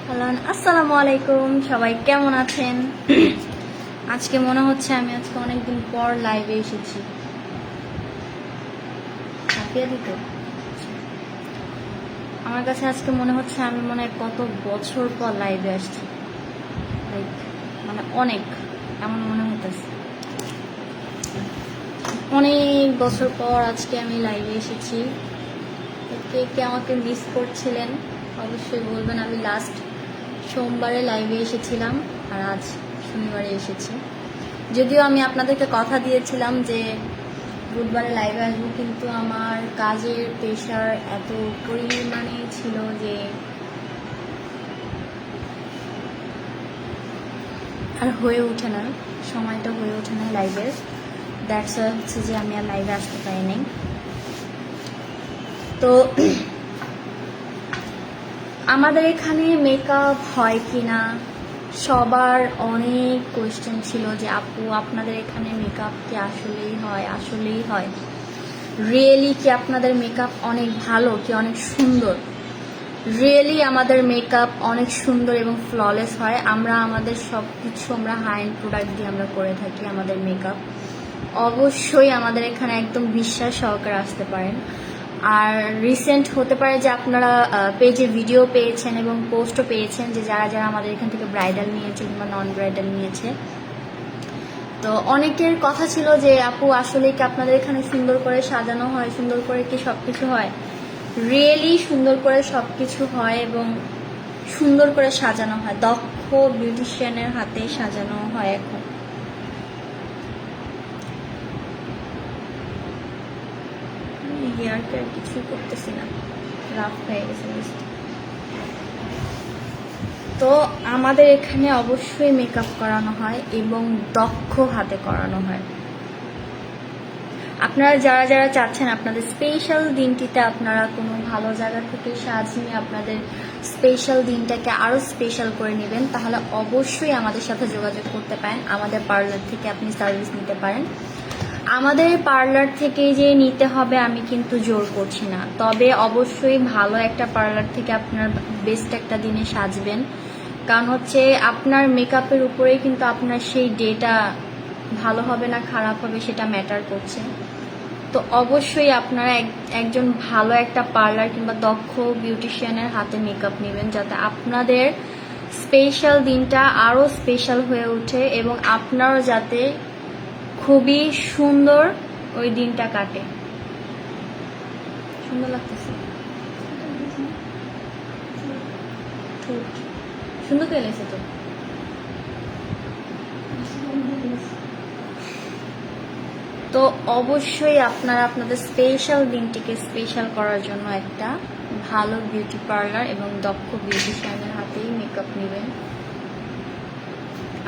Hello, আসসালামু আলাইকুম। সবাই কেমন আছেন? আজকে মনে হচ্ছে আমি অনেকদিন পর লাইভে এসেছি। আমার কাছে আজকে মনে হচ্ছে আমি কত বছর পর লাইভে আসছি। অনেক এমন মনে হইতেছে অনেক বছর পর আজকে আমি লাইভে এসেছি। কে কে আমাকে মিস করছিলেন অবশ্যই বলবেন। আমি লাস্ট সোমবারে লাইভে এসেছিলাম আর আজ শনিবারে এসেছি। যদিও আমি আপনাদেরকে কথা দিয়েছিলাম যে বুধবারে লাইভে আসবো, কিন্তু আমার কাজের প্রেশার এত পরিমাণে ছিল যে আর হয়ে ওঠে না, সময়টা হয়ে ওঠে না লাইভের। দ্যাটস হচ্ছে যে আমি আর লাইভে আসতে পারি নাই। তো আমাদের এখানে মেকআপ হয় কি না সবার অনেক কোয়েশ্চেন ছিল যে আপু আপনাদের এখানে মেকআপ কি আসলেই হয় রিয়েলি কি আপনাদের মেকআপ অনেক ভালো কি অনেক সুন্দর? রিয়েলি আমাদের মেকআপ অনেক সুন্দর এবং ফ্ললেস হয়। আমাদের সব কিছু হাই এন্ড প্রোডাক্ট দিয়ে আমরা করে থাকি আমাদের মেকআপ। অবশ্যই আমাদের এখানে একদম বিশ্বাস সহকারে আসতে পারেন। আর রিসেন্ট হতে পারে যে আপনারা পেজে ভিডিও পেয়েছেন এবং পোস্টও পেয়েছেন যে যারা যারা আমাদের এখান থেকে ব্রাইডাল নিয়েছে কিংবা নন ব্রাইডাল নিয়েছে। তো অনেকের কথা ছিল যে আপু আসলে কি আপনাদের এখানে সুন্দর করে সাজানো হয়, সুন্দর করে কি সবকিছু হয়? রিয়েলি সুন্দর করে সবকিছু হয় এবং সুন্দর করে সাজানো হয়, দক্ষ বিউটিশিয়ানের হাতে সাজানো হয়। এখন হেয়ার কেয়ার কিছুই করতেছি না, রাফ হয়ে গেছে। তো আমাদের এখানে অবশ্যই মেকআপ করানো হয় এবং দক্ষ হাতে করানো হয়। আপনারা যারা যারা চাচ্ছেন আপনাদের স্পেশাল দিনটিতে আপনারা কোনো ভালো জায়গা থেকে সাজিয়ে আপনাদের স্পেশাল দিনটাকে আরও স্পেশাল করে নেবেন, তাহলে অবশ্যই আমাদের সাথে যোগাযোগ করতে পারেন। আমাদের পার্লার থেকে আপনি সার্ভিস নিতে পারেন। আমাদের পার্লার থেকে যে নিতে হবে আমি কিন্তু জোর করছি না, তবে অবশ্যই ভালো একটা পার্লার থেকে আপনার বেস্ট একটা দিনে সাজবেন। কারণ হচ্ছে আপনার মেকআপের উপরেই কিন্তু আপনার সেই ডেটা ভালো হবে না খারাপ হবে সেটা ম্যাটার করছে। তো অবশ্যই আপনারা একজন ভালো একটা পার্লার কিংবা দক্ষ বিউটিশিয়ানের হাতে মেকআপ নেবেন, যাতে আপনাদের স্পেশাল দিনটা আরও স্পেশাল হয়ে ওঠে এবং আপনারও যাতে খুবই সুন্দর ওই দিনটা কাটে। সুন্দর লাগতেছে, সুন্দর করে লেগেছে তো। তো অবশ্যই আপনারা আপনাদের স্পেশাল দিনটিকে স্পেশাল করার জন্য একটা ভালো বিউটি পার্লার এবং দক্ষ বিউটিশিয়ানের হাতেই মেকআপ নেবেন।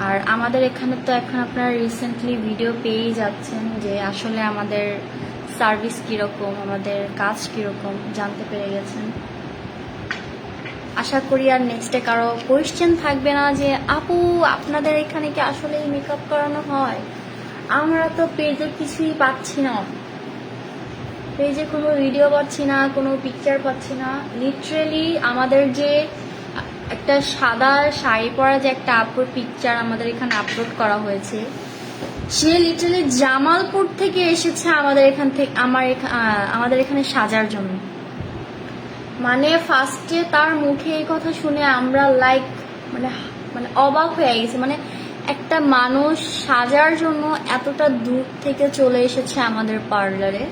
আর আমাদের এখানে তো এখন আপনারা রিসেন্টলি ভিডিও পেয়েই যাচ্ছেন যে আসলে আমাদের সার্ভিস কীরকম, আমাদের কাজ কীরকম জানতে পেরে গেছেন। আশা করি আর নেক্সটে কারো কোয়েশ্চেন থাকবে না যে আপু আপনাদের এখানে কি আসলেই মেকআপ করানো হয়? আমরা তো পেজে কিছুই পাচ্ছি না, পেজে কোনো ভিডিও পাচ্ছি না, কোনো পিকচার পাচ্ছি না। লিটারেলি আমাদের যে একটা সাদা শাড়ি পরা যে একটা আপুর পিকচার আমাদের এখানে আপলোড করা হয়েছে, সে লিটারেলি জামালপুর থেকে এসেছে আমাদের এখান থেকে আমাদের এখানে সাজার জন্য। ফার্স্টে তার মুখে এই কথা শুনে আমরা অবাক হয়ে গেছি। একটা মানুষ সাজার জন্য এতটা দূর থেকে চলে এসেছে আমাদের পার্লারে।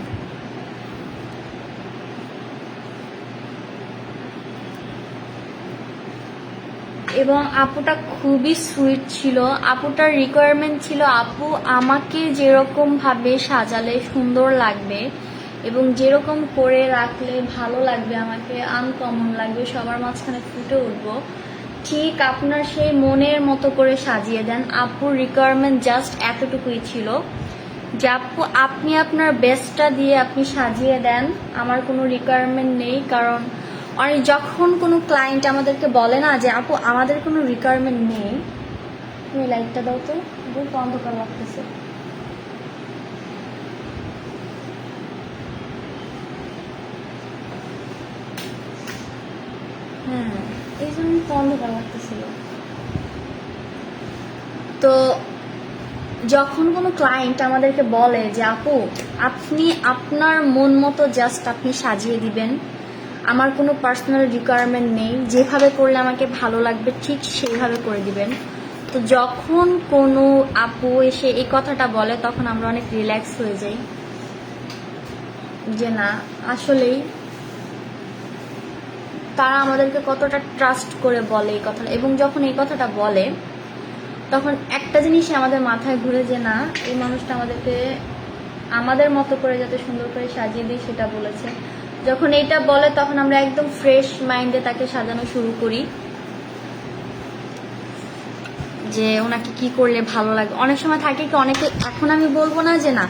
এবং আপুটা খুবই সুইট ছিল। আপুটার রিকোয়ারমেন্ট ছিল আপু আমাকে যেরকম ভাবে সাজালে সুন্দর লাগবে এবং যেরকম করে রাখলে ভালো লাগবে, আমাকে আনকমন লাগবে, সবার মাঝখানে ফুটে উঠবো, ঠিক আপনার সেই মনের মতো করে সাজিয়ে দেন। আপুর রিকোয়ারমেন্ট জাস্ট এতটুকুই ছিল যে আপু আপনি আপনার বেস্টটা দিয়ে আপনি সাজিয়ে দেন, আমার কোনো রিকোয়ারমেন্ট নেই। কারণ যখন কোনো ক্লায়েন্ট আমাদেরকে বলে না যে আপু আমাদের কোনো রিকোয়ারমেন্ট নেই, তুমি লাইটটা দাও তো, বহুত অন্ধকার লাগতেছে। হ্যাঁ এই জন্য অন্ধকার লাগতেছিল। তো যখন কোনো ক্লায়েন্ট আমাদেরকে বলে যে আপু আপনি আপনার মন মতো জাস্ট আপনি সাজিয়ে দিবেন, আমার কোনো পার্সোনাল রিকোয়ারমেন্ট নেই, যেভাবে করলে আমাকে ভালো লাগবে ঠিক সেইভাবে করে দিবেন, তো যখন কোনো আপু এসে এই কথাটা বলে তখন আমরা অনেক রিল্যাক্স হয়ে যাই যে না আসলেই তারা আমাদেরকে কতটা ট্রাস্ট করে বলে এই কথাটা। এবং যখন এই কথাটা বলে তখন একটা জিনিসই আমাদের মাথায় ঘুরে যে না এই মানুষটা আমাদেরকে আমাদের মতো করে যাতে সুন্দর করে সাজিয়ে দিই সেটা বলেছে। যখন এইটা বলে তখন আমরা একদম ফ্রেশ মাইন্ডে তাকে সাজানো শুরু করি যে ওনাকে কি করলে ভালো লাগে। অনেক সময় থাকে কি অনেকে, এখন আমি বলবো না যে না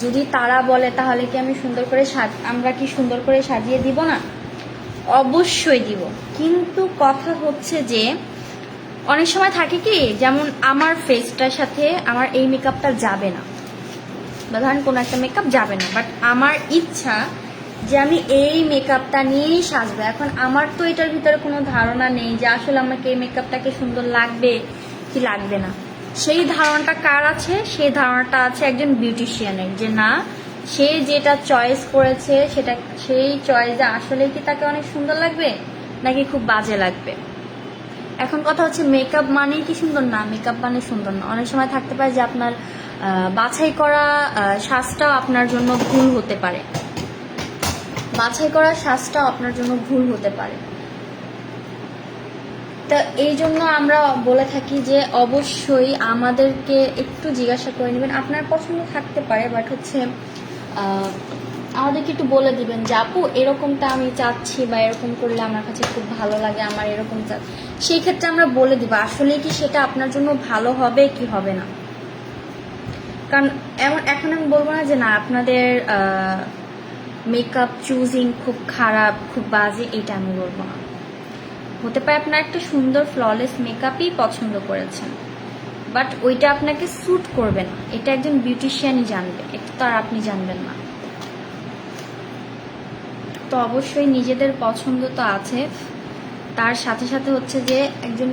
যদি তারা বলে তাহলে কি আমি সুন্দর করে আমরা কি সুন্দর করে সাজিয়ে দিব না, অবশ্যই দিব। কিন্তু কথা হচ্ছে যে অনেক সময় থাকে কি যেমন আমার ফেসটার সাথে আমার এই মেকআপটা যাবে না, বা ধরেন কোনো একটা মেকআপ যাবে না, বাট আমার ইচ্ছা যে আমি এই মেকআপটা নিয়েই সাজবো। এখন আমার তো এটার ভিতরে কোনো ধারণা নেই যে আসলে আমাকে এই মেকআপটাকে সুন্দর লাগবে কি লাগবে না। সেই ধারণাটা কার আছে? সেই ধারণাটা আছে একজন বিউটিশিয়ানের, যে না সে যেটা চয়েস করেছে সেটা সেই চয়েসে আসলে কি তাকে অনেক সুন্দর লাগবে নাকি খুব বাজে লাগবে। এখন কথা হচ্ছে মেকআপ মানেই কি সুন্দর? না, মেকআপ মানে সুন্দর না। অনেক সময় থাকতে পারে যে আপনার বাছাই করা সাজটাও আপনার জন্য ভুল হতে পারে, বাছাই করা সাজটাও আপনার জন্য ভুল হতে পারে। তা এই জন্য আমরা বলে থাকি যে অবশ্যই আমাদেরকে একটু জিজ্ঞাসা করে নেবেন। আপনার পছন্দ থাকতে পারে বাট হচ্ছে আমাদেরকে একটু বলে দিবেন যে আপু এরকমটা আমি চাচ্ছি, বা এরকম করলে আমার কাছে খুব ভালো লাগে, আমার এরকম সেই ক্ষেত্রে আমরা বলে দিব আসলে কি সেটা আপনার জন্য ভালো হবে কি হবে না। কারণ এখন আমি বলবো না যে না আপনাদের মেকআপ চুজিং খুব খারাপ খুব বাজে, এটা আমি বলবো না। হতে পারে আপনার একটা সুন্দর ফ্ললেস মেকআপই পছন্দ করেছেন, বাট ওইটা আপনাকে স্যুট করবে না, এটা একজন বিউটিশিয়ানই জানবে, এটা তো আর আপনি জানবেন না। তো অবশ্যই নিজেদের পছন্দ তো আছে, তার সাথে সাথে হচ্ছে যে একজন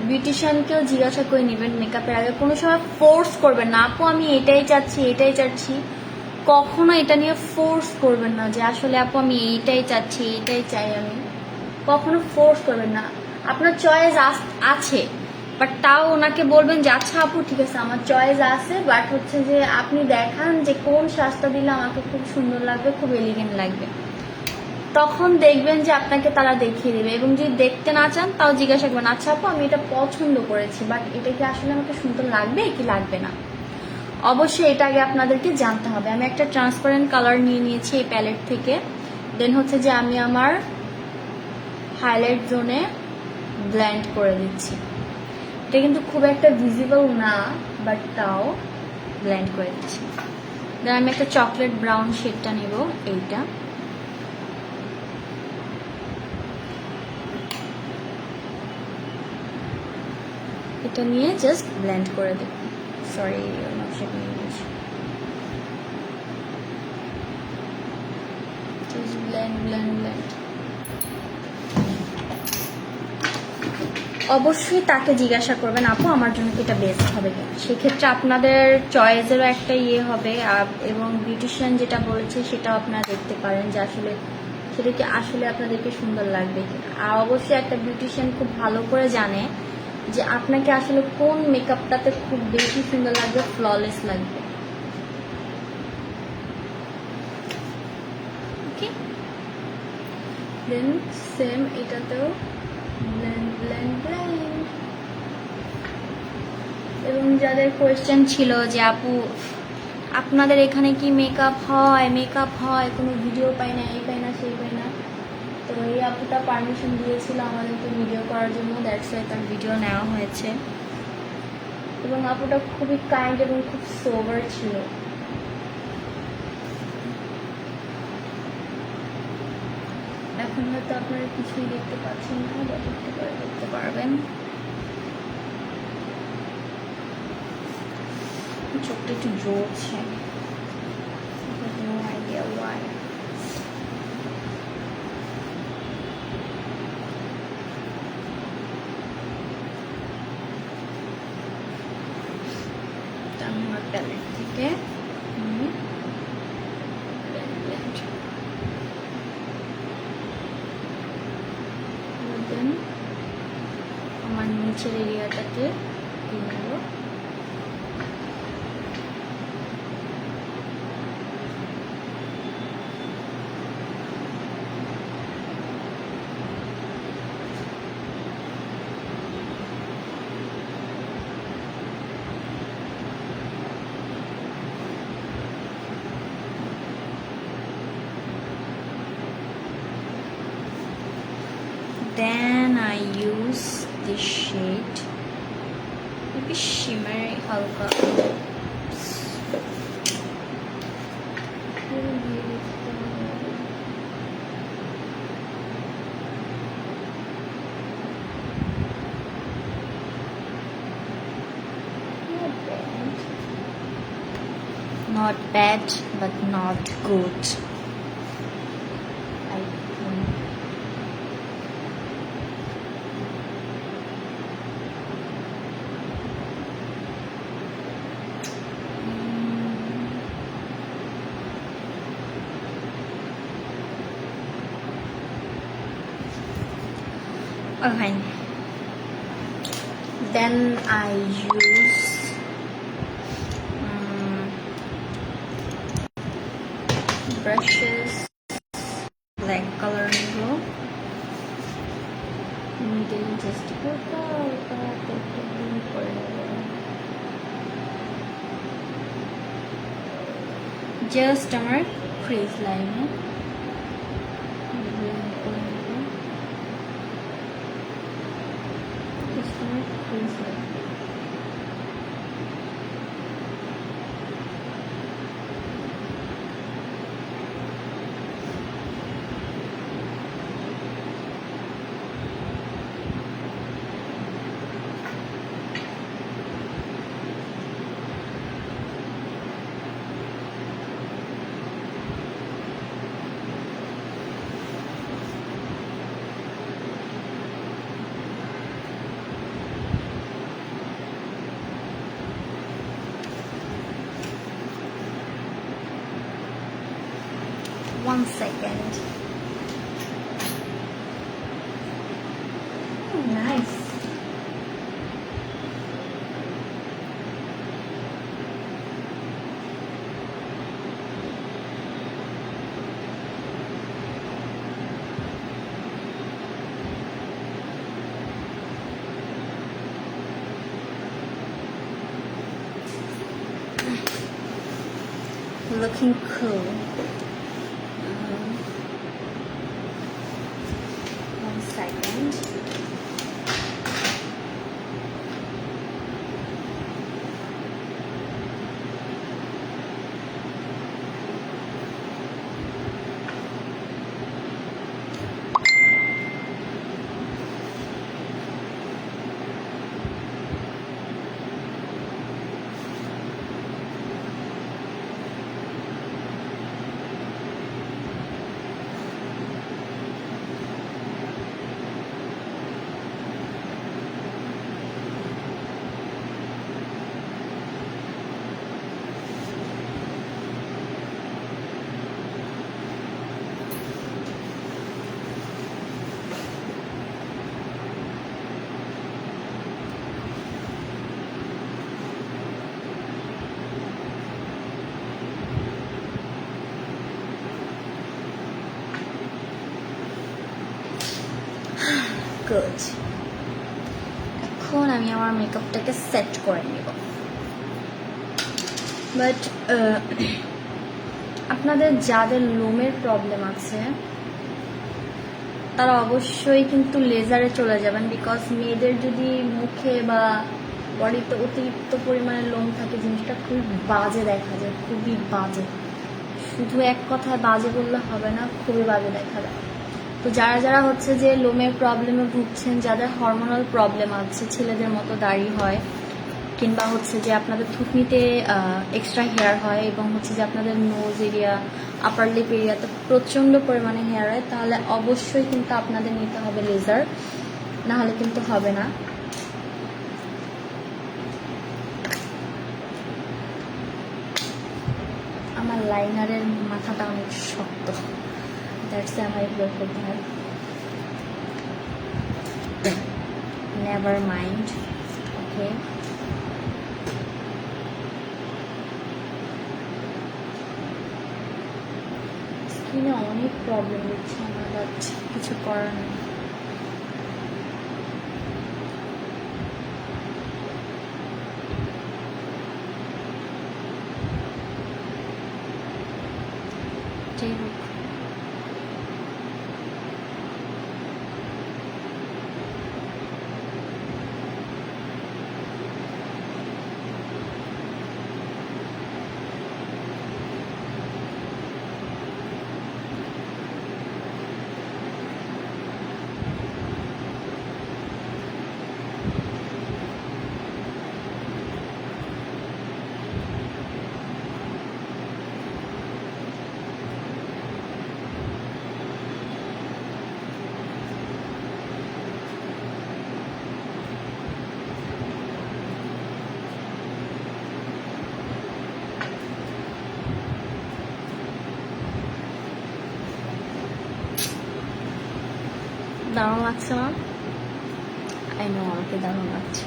বিউটিশিয়ানকেও জিজ্ঞাসা করে নেবেন মেকআপের আগে। কোনো সময় ফোর্স করবেন না আপু আমি এটাই চাচ্ছি এটাই চাচ্ছি, কখনো এটা নিয়ে ফোর্স করবেন না যে আসলে আপু আমি এইটাই চাচ্ছি এইটাই চাই, আমি কখনো ফোর্স করবেন না। আপনার চয়েস আছে বাট তাও ওনাকে বলবেন যে আচ্ছা আপু ঠিক আছে আমার চয়েস আছে, বাট হচ্ছে যে আপনি দেখান যে কোন সাজটা দিলে আমাকে খুব সুন্দর লাগবে, খুব এলিগেন্ট লাগবে। তখন দেখবেন যে আপনাকে তারা দেখিয়ে দেবে। এবং যদি দেখতে না চান তাও জিজ্ঞাসা করবেন আচ্ছা আপু আমি এটা পছন্দ করেছি বাট এটা কি আসলে আমাকে সুন্দর লাগবে কি লাগবে না। অবশ্যই এটা আগে আপনাদেরকে জানতে হবে। আমি একটা ট্রান্সপারেন্ট কালার নিয়ে নিয়েছি এই প্যালেট থেকে। দেন হচ্ছে যে আমি আমার হাইলাইট জোনে ব্লেন্ড করে দিচ্ছি। এটা কিন্তু খুব একটা ভিজিবল না বাট তাও ব্লেন্ড করে দিচ্ছি। দেন আমি একটা চকলেট ব্রাউন শেডটা নেব, এইটা এটা নিয়ে জাস্ট ব্লেন্ড করে দেব। সরি নকশাটা নিয়ে নিয়েছি, জাস্ট ব্লেন্ড ব্লেন্ড ব্লেন্ড। অবশ্যই তাকে জিজ্ঞাসা করবেন আপু আমার জন্য কি এটা বেস্ট হবে কিনা। সেক্ষেত্রে আপনাদের চয়েসেরও একটা ইয়ে হবে, এবং বিউটিশিয়ান যেটা বলেছে সেটাও আপনারা দেখতে পারেন যে আসলে সেটা কি আসলে আপনাদেরকে সুন্দর লাগবে কিনা। আর অবশ্যই একটা বিউটিশিয়ান খুব ভালো করে জানে যে আপনাকে আসলে কোন মেকআপটাতে খুব বেশি সুন্দর লাগবে, ফ্ললেস লাগবে। ওকে, দেন সেম এটাতেও ব্লেন্ড ব্লেন্ড ব্লেন্ড। এবং যাদের কোয়েশ্চেন ছিল যে আপু আপনাদের এখানে কি মেকআপ হয় কোনো ভিডিও পাই না, এই পাই না সেই পাই না, তো এই আপুটা পারমিশন দিয়েছিল আমাদেরকে ভিডিও করার জন্য, দ্যাটস ওয়াই তার ভিডিও নেওয়া হয়েছে। এবং আপুটা খুবই কাইন্ড এবং খুব সোবার ছিল। এখন হয়তো আপনারা কিছুই দেখতে পাচ্ছেন না, বা দেখতে পারবেন। চোখটা একটু জ্বলছে, নো আইডিয়া ওয়াই। আমার প্যালেট থেকে আমার নিচের এরিয়াটাতে দিয়ে নেব। Then I use this shade, maybe shimmer halka. Not bad, but not good. I think. Okay. Then I use brushes, black coloring glue. Middle just just আমার crease line One second. Oh, nice. Looking cool. One second. Good. এখন আমি আমার মেকআপটাকে set করে নেব। But আপনাদের যাদের লোমের problem আছে তারা অবশ্যই কিন্তু লেজারে চলে যাবেন, বিকজ মেয়েদের যদি মুখে বা বডিতে অতিরিক্ত পরিমাণে লোম থাকে জিনিসটা খুবই বাজে দেখা যায়, খুবই বাজে। শুধু এক কথায় বাজে বললে হবে না, খুবই বাজে দেখা যায়। তো যারা যারা হচ্ছে যে লোমের প্রবলেমে ভুগছেন, যাদের হরমোনাল প্রবলেম আছে, ছেলেদের মতো দাড়ি হয়, কিংবা হচ্ছে যে আপনাদের থুতনিতে এক্সট্রা হেয়ার হয়, এবং হচ্ছে যে আপনাদের নোজ এরিয়া, আপার লিপ এরিয়াতে প্রচণ্ড পরিমাণে হেয়ার হয়, তাহলে অবশ্যই কিন্তু আপনাদের নিতে হবে লেজার, না হলে কিন্তু হবে না। আমার লাইনারের মাথাটা অনেক শক্ত, দ্যাটস আমি আইব্রো করতে হয়। নেভার মাইন্ড, ওকে। স্কিনে অনেক প্রবলেম হচ্ছে আমার, বাট কিছু করার নেই। যাই হোক, দারুণ লাগছে না? আই নো আমাকে দারুণ লাগছে।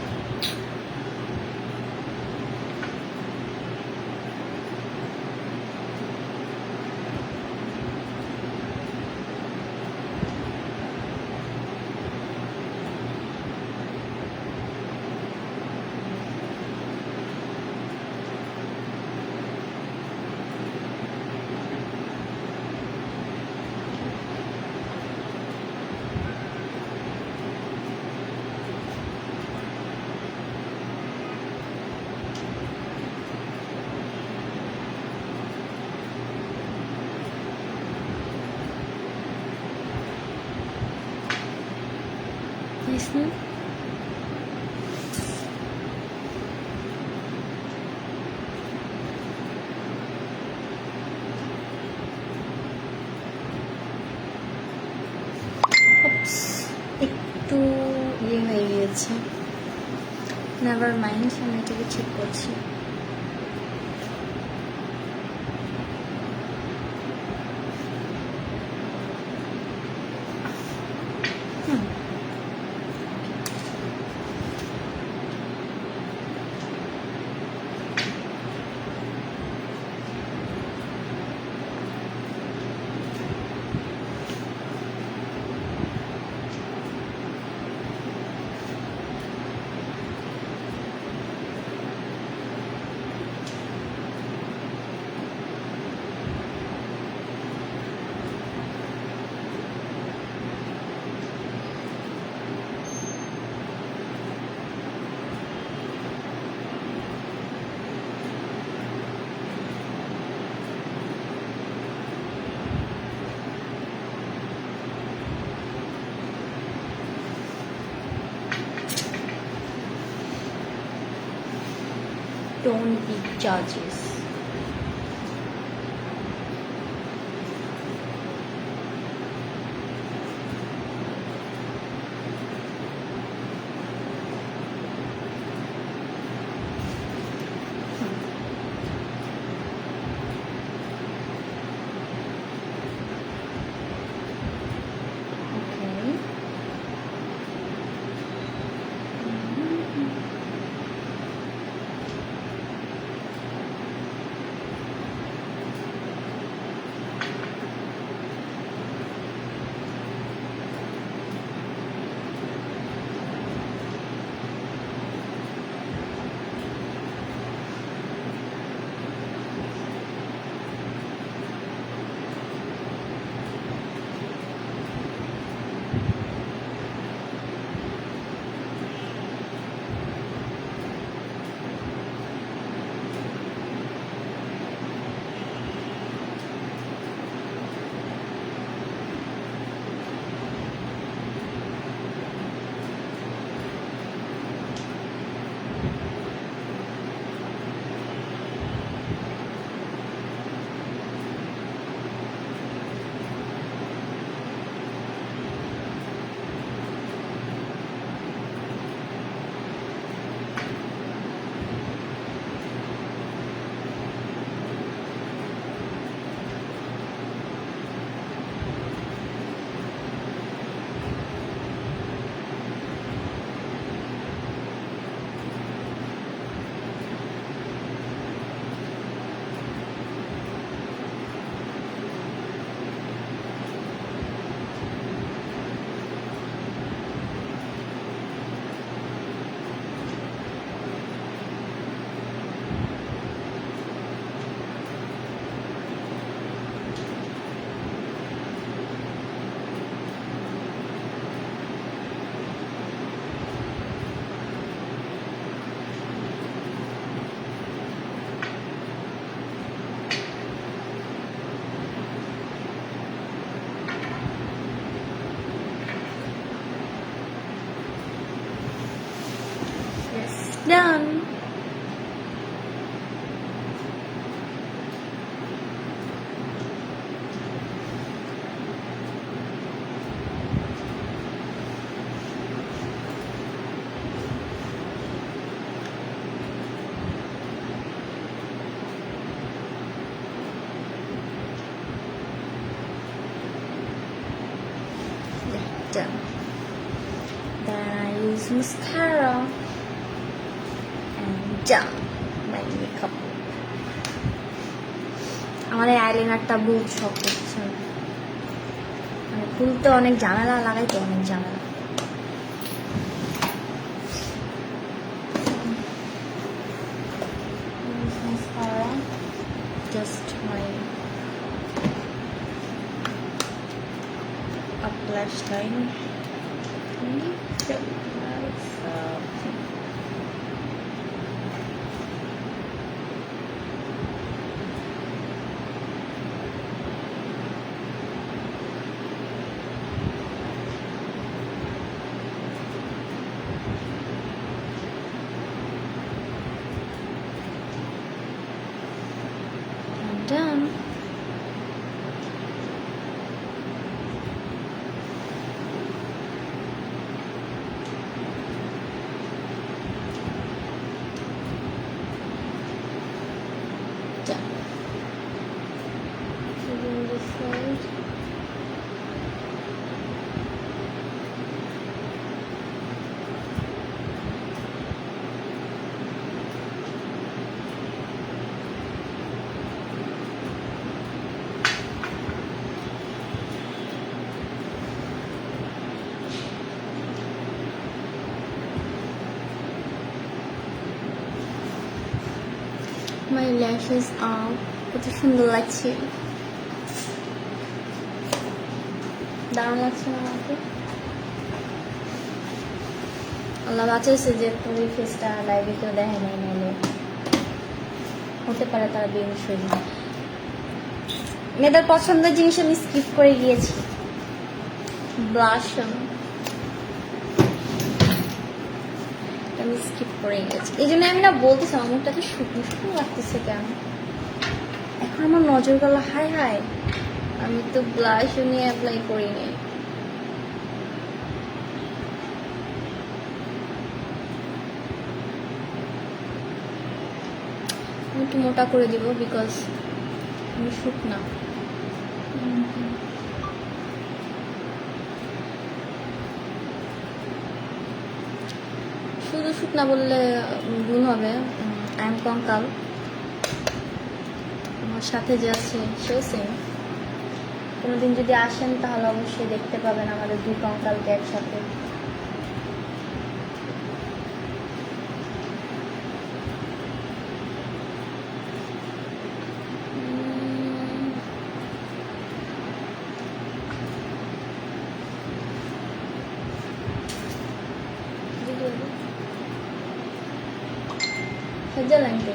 Listening? একটু হয়ে গিয়েছে, নেভার মাইন্ড, আমি এটাকে ঠিক করছি। Don't be judges. Done. Done. Then I use mascara and done my makeup. আমার এই আইলাইনারটা বহুত শখ করছে, মানে খুলতে অনেক ঝামেলা, লাগাইতে অনেক ঝামেলা। Mascara, just my up lash line. Done. Done. Moving this side. My lashes are কত সুন্দর লাগছে, দারুণ লাগছে না আমাকে? আল্লাহ বাঁচাইছে যে তোর এই ফেসটা লাইভে কেউ দেখে নাই, নাইলে হতে পারে তারা বেহুশ হয়ে যায়। মেয়েদের পছন্দের জিনিস আমি স্কিপ করে গিয়েছি, ব্লাশ আমি স্কিপ করে গেছি। এই জন্য আমি না বলতেছি আমার মুখটাতে শুকনো শুকনো লাগতেছে কেন। এখন আমার নজর গেল, হাই হাই আমি তো ব্লাশ নিয়ে অ্যাপ্লাই করিনি। আমি একটু মোটা করে দিব বিকজ আমি শুকনা। শুধু শুকনা বললে ভুল হবে, আই এম কঙ্কাল। আমার সাথে যে আছে সেও সেম। কোনোদিন যদি আসেন তাহলে অবশ্যই দেখতে পাবেন আমাদের দুই কঙ্কালকে একসাথে। সজ্জা লাগবে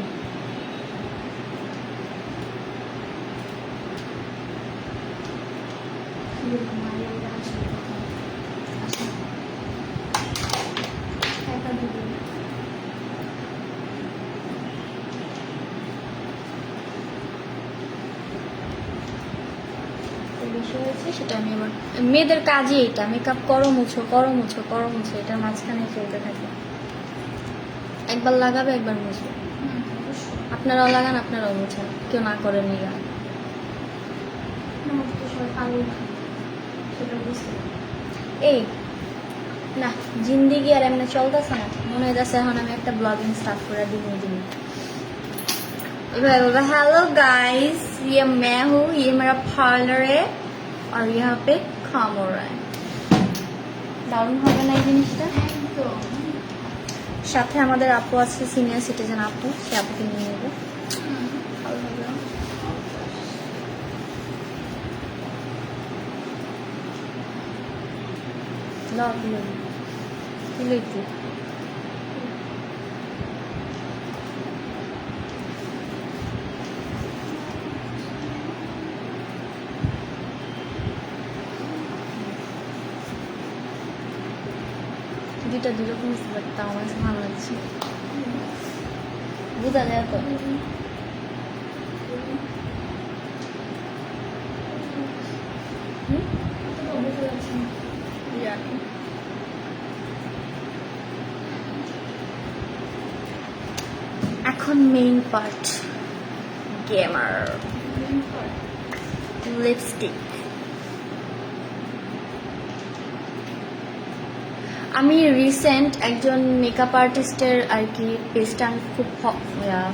সেটা আমি আবার মেয়েদের কাজই এটা, মেকআপ করো মুছো করো মুছো করো মুছো, এটার মাঝখানে চলতে থাকে। একবার লাগাবে একবার মুছবে, আপনারাও লাগান আপনারাও মুছেন, কেউ না করেন নিগা। এই না জিন্দিগি আর এমনি চলতেছে না, মনে হইতেছে এখন আমি একটা ব্লগিং স্টার্ট করে দিব। हेलो गाइस, ये मैं हूँ, ये मेरा पार्लर है और यहाँ पे काम हो रहा है। দারুণ হবে না এই জিনিসটা? সাথে আমাদের আপু আছে, সিনিয়র সিটিজেন আপু, সে আপুকে নিয়ে নেবো। ভালো হবে। লইতে দুইটা দুরকম, বাট তাও আমার ভালো লাগছে। বোঝা যায় তো। জানি। এখন মেইন পার্ট, গেমার লিপস্টিক। আমি রিসেন্ট একজন মেকআপ আর্টিস্টের আর কি পেজটা আমি খুব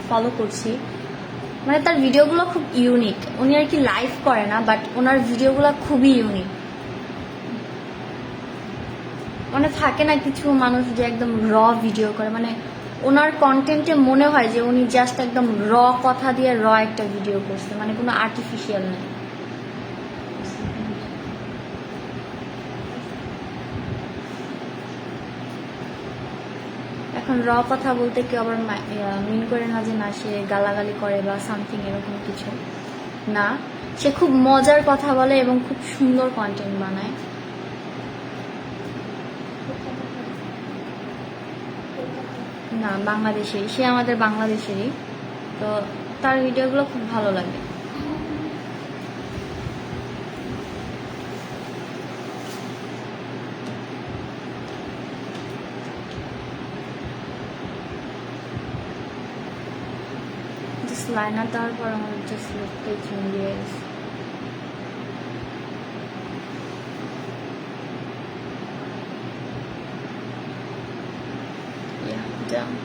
ফলো করছি, মানে তার ভিডিওগুলো খুব ইউনিক। উনি আর কি লাইভ করে না, বাট ওনার ভিডিওগুলো খুবই ইউনিক। মানে থাকে না কিছু মানুষ যে একদম র ভিডিও করে, মানে ওনার কন্টেন্টে মনে হয় যে উনি জাস্ট একদম র কথা দিয়ে র একটা ভিডিও করছে, মানে কোনো আর্টিফিশিয়াল নেই। এখন র কথা বলতে কেউ আবার মিন করে না যে না সে গালাগালি করে বা সামথিং এরকম কিছু না, সে খুব মজার কথা বলে এবং খুব সুন্দর কন্টেন্ট বানায়। না, বাংলাদেশেরই, সে আমাদের বাংলাদেশেরই, তো তার ভিডিওগুলো খুব ভালো লাগে। জাস্ট লাইনার দেওয়ার পর আমার জাস্ট লুকটাই চেঞ্জ হয়ে গেছে। Done.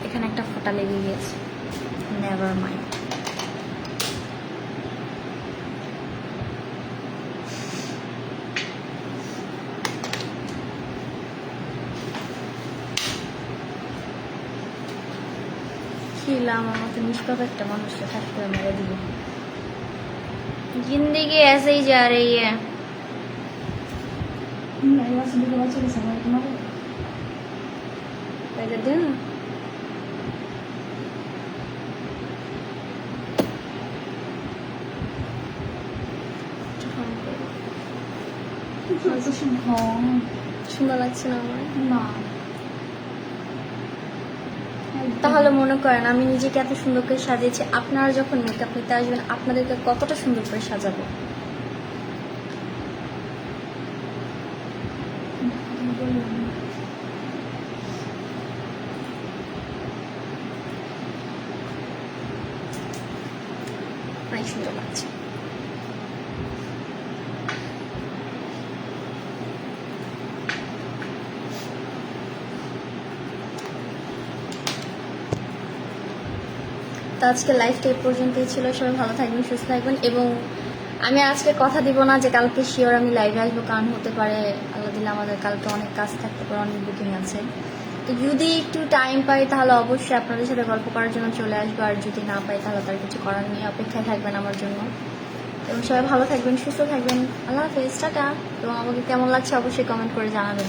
এখানে একটা ফোঁটা লেগে গিয়েছে, নেভার মাইন্ড। ছিলাম আমার মতো নিষ্পাপ একটা মানুষকে থাকতে মেরে দিব। जिंदगी ऐसे ही जा रही है। दे ना সুন্দর লাগছে না আমার? না, তাহলে মনে করেন আমি নিজেকে এত সুন্দর করে সাজিয়েছি, আপনারা যখন মেকআপ নিতে আসবেন আপনাদেরকে কতটা সুন্দর করে সাজাবো। অনেক সুন্দর লাগছে। তো আজকে লাইফটা এই পর্যন্তই ছিল। সবাই ভালো থাকবেন, সুস্থ থাকবেন, এবং আমি আজকে কথা দিব না যে কালকে শিওর আমি লাইভে আসবো, কারণ হতে পারে আল্লাহ দিলে আমাদের কালকে অনেক কাজ থাকতে পারে, অনেক বুকিং আছে। তো যদি একটু টাইম পাই তাহলে অবশ্যই আপনাদের সাথে গল্প করার জন্য চলে আসবো, আর যদি না পাই তাহলে তার কিছু করার নিয়ে অপেক্ষায় থাকবেন আমার জন্য। এবং সবাই ভালো থাকবেন, সুস্থ থাকবেন। আল্লাহ হাফেজ, টাটা। এবং আমাকে কেমন লাগছে অবশ্যই কমেন্ট করে জানাবেন।